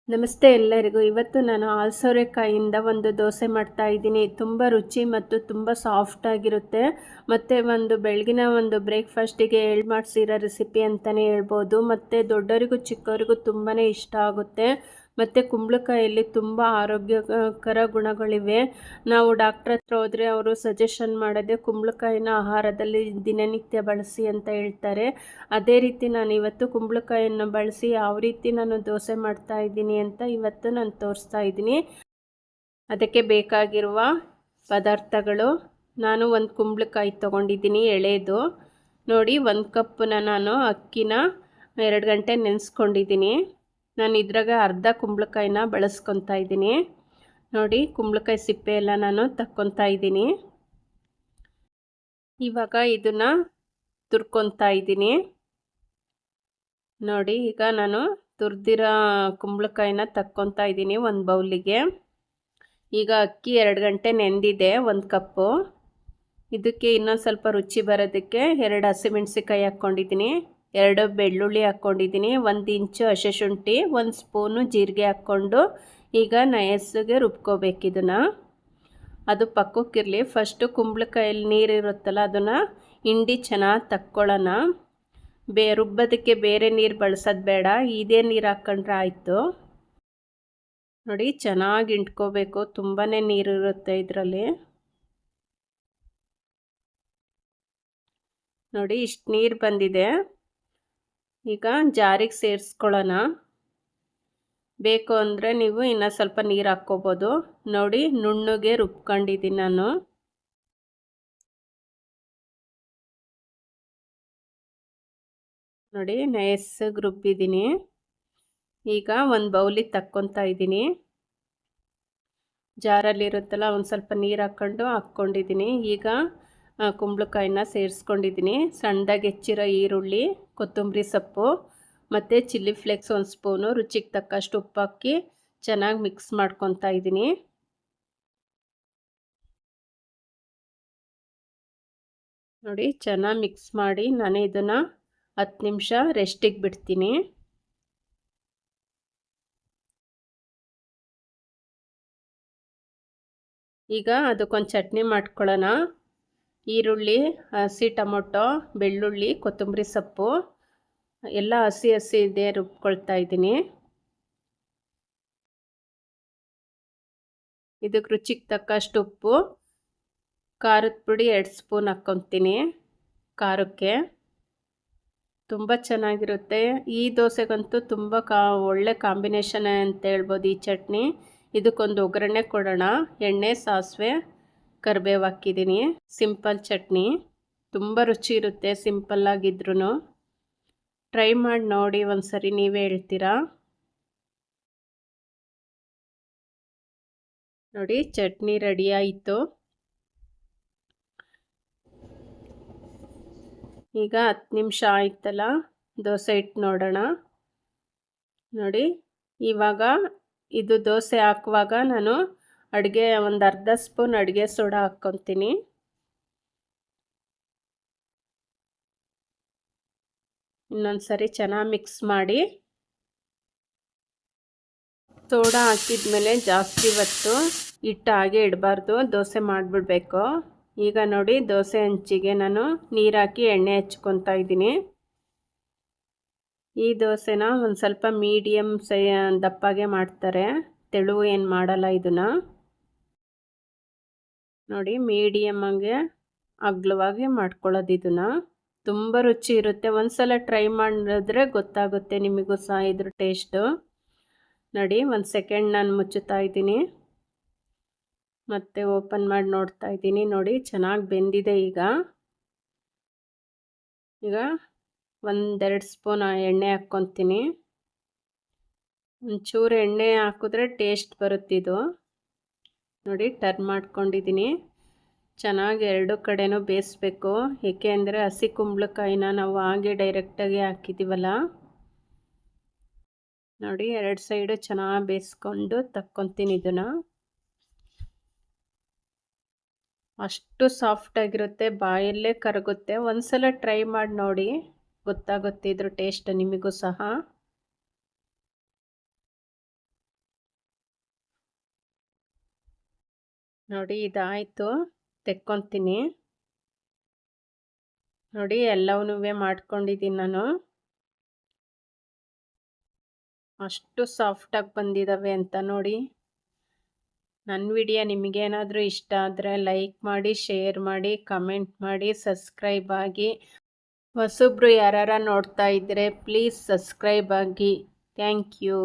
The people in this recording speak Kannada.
ನಮಸ್ತೆ ಎಲ್ಲರಿಗೂ. ಇವತ್ತು ನಾನು ಸೋರೆಕಾಯಿಯಿಂದ ಒಂದು ದೋಸೆ ಮಾಡ್ತಾ ಇದ್ದೀನಿ. ತುಂಬ ರುಚಿ ಮತ್ತು ತುಂಬ ಸಾಫ್ಟಾಗಿರುತ್ತೆ. ಮತ್ತು ಒಂದು ಬೆಳಗಿನ ಒಂದು ಬ್ರೇಕ್ಫಾಸ್ಟಿಗೆ ಮಾಡಿಸಿರೋ ರೆಸಿಪಿ ಅಂತಲೇ ಹೇಳ್ಬೋದು. ಮತ್ತು ದೊಡ್ಡವರಿಗೂ ಚಿಕ್ಕವರಿಗೂ ತುಂಬಾ ಇಷ್ಟ ಆಗುತ್ತೆ. ಮತ್ತು ಕುಂಬಳಕಾಯಲ್ಲಿ ತುಂಬ ಆರೋಗ್ಯಕರ ಗುಣಗಳಿವೆ. ನಾವು ಡಾಕ್ಟ್ರ್ ಹತ್ರ ಹೋದರೆ ಅವರು ಸಜೆಷನ್ ಮಾಡೋದೇ ಕುಂಬಳಕಾಯಿನ ಆಹಾರದಲ್ಲಿ ದಿನನಿತ್ಯ ಬಳಸಿ ಅಂತ ಹೇಳ್ತಾರೆ. ಅದೇ ರೀತಿ ನಾನು ಇವತ್ತು ಕುಂಬಳಕಾಯನ್ನು ಬಳಸಿ ಯಾವ ರೀತಿ ನಾನು ದೋಸೆ ಮಾಡ್ತಾ ಇದ್ದೀನಿ ಅಂತ ಇವತ್ತು ನಾನು ತೋರಿಸ್ತಾ ಇದ್ದೀನಿ. ಅದಕ್ಕೆ ಬೇಕಾಗಿರುವ ಪದಾರ್ಥಗಳು, ನಾನು ಒಂದು ಕುಂಬಳಕಾಯಿ ತೊಗೊಂಡಿದ್ದೀನಿ ಎಳೆದು. ನೋಡಿ, 1 ಕಪ್ಪನ್ನ ನಾನು ಅಕ್ಕಿನ 2 ಗಂಟೆ ನೆನೆಸ್ಕೊಂಡಿದ್ದೀನಿ. ನಾನು ಇದ್ರಾಗ ಅರ್ಧ ಕುಂಬಳಕಾಯಿನ ಬಳಸ್ಕೊತಾ ಇದ್ದೀನಿ. ನೋಡಿ, ಕುಂಬಳಕಾಯಿ ಸಿಪ್ಪೆ ಎಲ್ಲ ನಾನು ತಕ್ಕೊತಾ ಇದ್ದೀನಿ. ಇವಾಗ ಇದನ್ನು ತುರ್ಕೊತಾ ಇದ್ದೀನಿ. ನೋಡಿ, ಈಗ ನಾನು ತುರಿದಿರೋ ಕುಂಬಳಕಾಯಿನ ತಕ್ಕೊತಾ ಇದ್ದೀನಿ ಒಂದು ಬೌಲಿಗೆ. ಈಗ ಅಕ್ಕಿ 2 ಗಂಟೆ ನೆಂದಿದೆ, 1 ಕಪ್ಪು. ಇದಕ್ಕೆ ಇನ್ನೊಂದು ಸ್ವಲ್ಪ ರುಚಿ ಬರೋದಕ್ಕೆ 2 ಹಸಿಮೆಣಸಿಕಾಯಿ ಹಾಕ್ಕೊಂಡಿದ್ದೀನಿ, 2 ಬೆಳ್ಳುಳ್ಳಿ ಹಾಕ್ಕೊಂಡಿದ್ದೀನಿ, 1 ಇಂಚು ಹಸಿ ಶುಂಠಿ, 1 ಸ್ಪೂನು ಜೀರಿಗೆ ಹಾಕ್ಕೊಂಡು ಈಗ ನಯಸ್ಸಿಗೆ ರುಬ್ಕೋಬೇಕು ಇದನ್ನು. ಅದು ಪಕ್ಕಕ್ಕಿರಲಿ. ಫಸ್ಟು ಕುಂಬಳಕಾಯಲ್ಲಿ ನೀರಿರುತ್ತಲ್ಲ ಅದನ್ನು ಹಿಂಡಿ ಚೆನ್ನಾಗಿ ತಕ್ಕೊಳ್ಳೋಣ. ರುಬ್ಬೋದಕ್ಕೆ ಬೇರೆ ನೀರು ಬಳಸೋದು ಬೇಡ, ಇದೇ ನೀರು ಹಾಕ್ಕೊಂಡ್ರೆ ಆಯಿತು. ನೋಡಿ, ಚೆನ್ನಾಗಿ ಹಿಂಡ್ಕೋಬೇಕು, ತುಂಬಾ ನೀರಿರುತ್ತೆ ಇದರಲ್ಲಿ. ನೋಡಿ, ಇಷ್ಟು ನೀರು ಬಂದಿದೆ. ಈಗ ಜಾರಿಗೆ ಸೇರಿಸ್ಕೊಳ್ಳೋಣ. ಬೇಕು ಅಂದರೆ ನೀವು ಇನ್ನೂ ಸ್ವಲ್ಪ ನೀರು ಹಾಕ್ಕೋಬೋದು. ನೋಡಿ, ನುಣ್ಣಗೆ ರುಬ್ಕೊಂಡಿದ್ದೀನಿ ನಾನು. ನೋಡಿ, ನಯಸ್ಸಾಗಿ ರುಬ್ಬಿದ್ದೀನಿ. ಈಗ ಒಂದು ಬೌಲಿಗೆ ತಕ್ಕೊತಾ ಇದ್ದೀನಿ. ಜಾರಲ್ಲಿರುತ್ತಲ್ಲ ಒಂದು ಸ್ವಲ್ಪ ನೀರು ಹಾಕ್ಕೊಂಡಿದ್ದೀನಿ. ಈಗ ಕುಂಬಳಕಾಯಿನ ಸೇರಿಸ್ಕೊಂಡಿದ್ದೀನಿ. ಸಣ್ಣದಾಗಿ ಹೆಚ್ಚಿರೋ ಈರುಳ್ಳಿ, ಕೊತ್ತಂಬರಿ ಸೊಪ್ಪು ಮತ್ತು ಚಿಲ್ಲಿ ಫ್ಲೇಕ್ಸ್ 1 ಸ್ಪೂನು, ರುಚಿಗೆ ತಕ್ಕಷ್ಟು ಉಪ್ಪು ಹಾಕಿ ಚೆನ್ನಾಗಿ ಮಿಕ್ಸ್ ಮಾಡ್ಕೊತಾ ಇದ್ದೀನಿ. ನೋಡಿ, ಚೆನ್ನಾಗಿ ಮಿಕ್ಸ್ ಮಾಡಿ ನಾನು ಇದನ್ನು 10 ನಿಮಿಷ ರೆಸ್ಟಿಗೆ ಬಿಡ್ತೀನಿ. ಈಗ ಅದಕ್ಕೊಂದು ಚಟ್ನಿ ಮಾಡ್ಕೊಳ್ಳೋಣ. ಈರುಳ್ಳಿ, ಹಸಿ ಟೊಮೊಟೊ, ಬೆಳ್ಳುಳ್ಳಿ, ಕೊತ್ತಂಬರಿ ಸೊಪ್ಪು ಎಲ್ಲ ಹಸಿ ಇದೆ ರುಬ್ಕೊಳ್ತಾ ಇದ್ದೀನಿ. ಇದಕ್ಕೆ ರುಚಿಗೆ ತಕ್ಕಷ್ಟು ಉಪ್ಪು, ಖಾರದ ಪುಡಿ 2 ಸ್ಪೂನ್ ಹಾಕ್ಕೊತೀನಿ ಖಾರಕ್ಕೆ. ತುಂಬ ಚೆನ್ನಾಗಿರುತ್ತೆ. ಈ ದೋಸೆಗಂತೂ ತುಂಬ ಒಳ್ಳೆ ಕಾಂಬಿನೇಷನ್ ಅಂತ ಹೇಳ್ಬೋದು ಈ ಚಟ್ನಿ. ಇದಕ್ಕೊಂದು ಒಗ್ಗರಣೆ ಕೊಡೋಣ. ಎಣ್ಣೆ, ಸಾಸಿವೆ, ಕರಿಬೇವು ಹಾಕಿದ್ದೀನಿ. ಸಿಂಪಲ್ ಚಟ್ನಿ, ತುಂಬ ರುಚಿ ಇರುತ್ತೆ ಸಿಂಪಲ್ಲಾಗಿದ್ರೂ. ಟ್ರೈ ಮಾಡಿ ನೋಡಿ ಒಂದ್ಸರಿ, ನೀವೇ ಹೇಳ್ತೀರಾ. ನೋಡಿ, ಚಟ್ನಿ ರೆಡಿ ಆಯಿತು. ಈಗ 10 ನಿಮಿಷ ಆಯ್ತಲ್ಲ, ದೋಸೆ ಇಟ್ಟು ನೋಡೋಣ. ನೋಡಿ, ಇವಾಗ ಇದು ದೋಸೆ ಹಾಕುವಾಗ ನಾನು ಒಂದು ಅರ್ಧ ಸ್ಪೂನ್ ಅಡುಗೆ ಸೋಡಾ ಹಾಕ್ಕೊತೀನಿ. ಇನ್ನೊಂದು ಸರಿ ಚೆನ್ನಾಗಿ ಮಿಕ್ಸ್ ಮಾಡಿ. ಸೋಡಾ ಹಾಕಿದ್ಮೇಲೆ ಜಾಸ್ತಿ ಹೊತ್ತು ಹಿಟ್ಟು ಹಾಗೆ ಇಡಬಾರ್ದು, ದೋಸೆ ಮಾಡಿಬಿಡ್ಬೇಕು. ಈಗ ನೋಡಿ, ದೋಸೆ ಹಂಚಿಗೆ ನಾನು ನೀರು ಹಾಕಿ ಎಣ್ಣೆ ಹಚ್ಕೊತಾ ಇದ್ದೀನಿ. ಈ ದೋಸೆನ ಒಂದು ಸ್ವಲ್ಪ ಮೀಡಿಯಮ್ ದಪ್ಪಾಗೆ ಮಾಡ್ತಾರೆ, ತೆಳು ಏನು ಮಾಡಲ್ಲ ಇದನ್ನು. ನೋಡಿ, ಮೀಡಿಯಮ್ಮಾಗೆ ಅಗಲವಾಗಿ ಮಾಡ್ಕೊಳ್ಳೋದು ಇದನ್ನು. ತುಂಬ ರುಚಿ ಇರುತ್ತೆ. ಒಂದ್ಸಲ ಟ್ರೈ ಮಾಡಿದ್ರೆ ಗೊತ್ತಾಗುತ್ತೆ ನಿಮಗೂ ಸಹ ಇದ್ರ ಟೇಸ್ಟು. ನೋಡಿ, 1 ಸೆಕೆಂಡ್ ನಾನು ಮುಚ್ಚುತ್ತಾ ಇದ್ದೀನಿ, ಮತ್ತೆ ಓಪನ್ ಮಾಡಿ ನೋಡ್ತಾ ಇದ್ದೀನಿ. ನೋಡಿ, ಚೆನ್ನಾಗಿ ಬೆಂದಿದೆ. ಈಗ 1-2 ಸ್ಪೂನ್ ಎಣ್ಣೆ ಹಾಕ್ಕೊತೀನಿ. ಒಂಚೂರು ಎಣ್ಣೆ ಹಾಕಿದ್ರೆ ಟೇಸ್ಟ್ ಬರುತ್ತಿದ್ದು. ನೋಡಿ, ಟರ್ನ್ ಮಾಡ್ಕೊಂಡಿದ್ದೀನಿ. ಚೆನ್ನಾಗಿ 2 ಕಡೆನೂ ಬೇಯಿಸ್ಬೇಕು, ಏಕೆ ಅಂದರೆ ಹಸಿ ಕುಂಬಳಕಾಯಿನ ನಾವು ಹಾಗೆ ಡೈರೆಕ್ಟಾಗಿ ಹಾಕಿದ್ದೀವಲ್ಲ. ನೋಡಿ, 2 ಸೈಡು ಚೆನ್ನಾಗಿ ಬೇಯಿಸ್ಕೊಂಡು ತಕ್ಕೊತೀನಿ ಇದನ್ನು. ಅಷ್ಟು ಸಾಫ್ಟಾಗಿರುತ್ತೆ, ಬಾಯಲ್ಲೇ ಕರಗುತ್ತೆ. ಒಂದ್ಸಲ ಟ್ರೈ ಮಾಡಿ ನೋಡಿ, ಗೊತ್ತಾಗುತ್ತೆ ಇದ್ರ ಟೇಸ್ಟ್ ನಿಮಗೂ ಸಹ. ನೋಡಿ ಇದಾಯಿತು, ತೆಕ್ಕೊತೀನಿ. ನೋಡಿ ಎಲ್ಲವನ್ನೂ ಮಾಡ್ಕೊಂಡಿದ್ದೀನಿ ನಾನು. ಅಷ್ಟು ಸಾಫ್ಟಾಗಿ ಬಂದಿದ್ದಾವೆ ಅಂತ ನೋಡಿ. ನನ್ನ ವಿಡಿಯೋ ನಿಮಗೇನಾದರೂ ಇಷ್ಟ ಆದರೆ ಲೈಕ್ ಮಾಡಿ, ಶೇರ್ ಮಾಡಿ, ಕಮೆಂಟ್ ಮಾಡಿ, ಸಬ್ಸ್ಕ್ರೈಬ್ ಆಗಿ. ಹೊಸಬ್ರು ಯಾರಾರ ನೋಡ್ತಾ ಇದ್ದರೆ ಪ್ಲೀಸ್ ಸಬ್ಸ್ಕ್ರೈಬ್ ಆಗಿ. Thank you.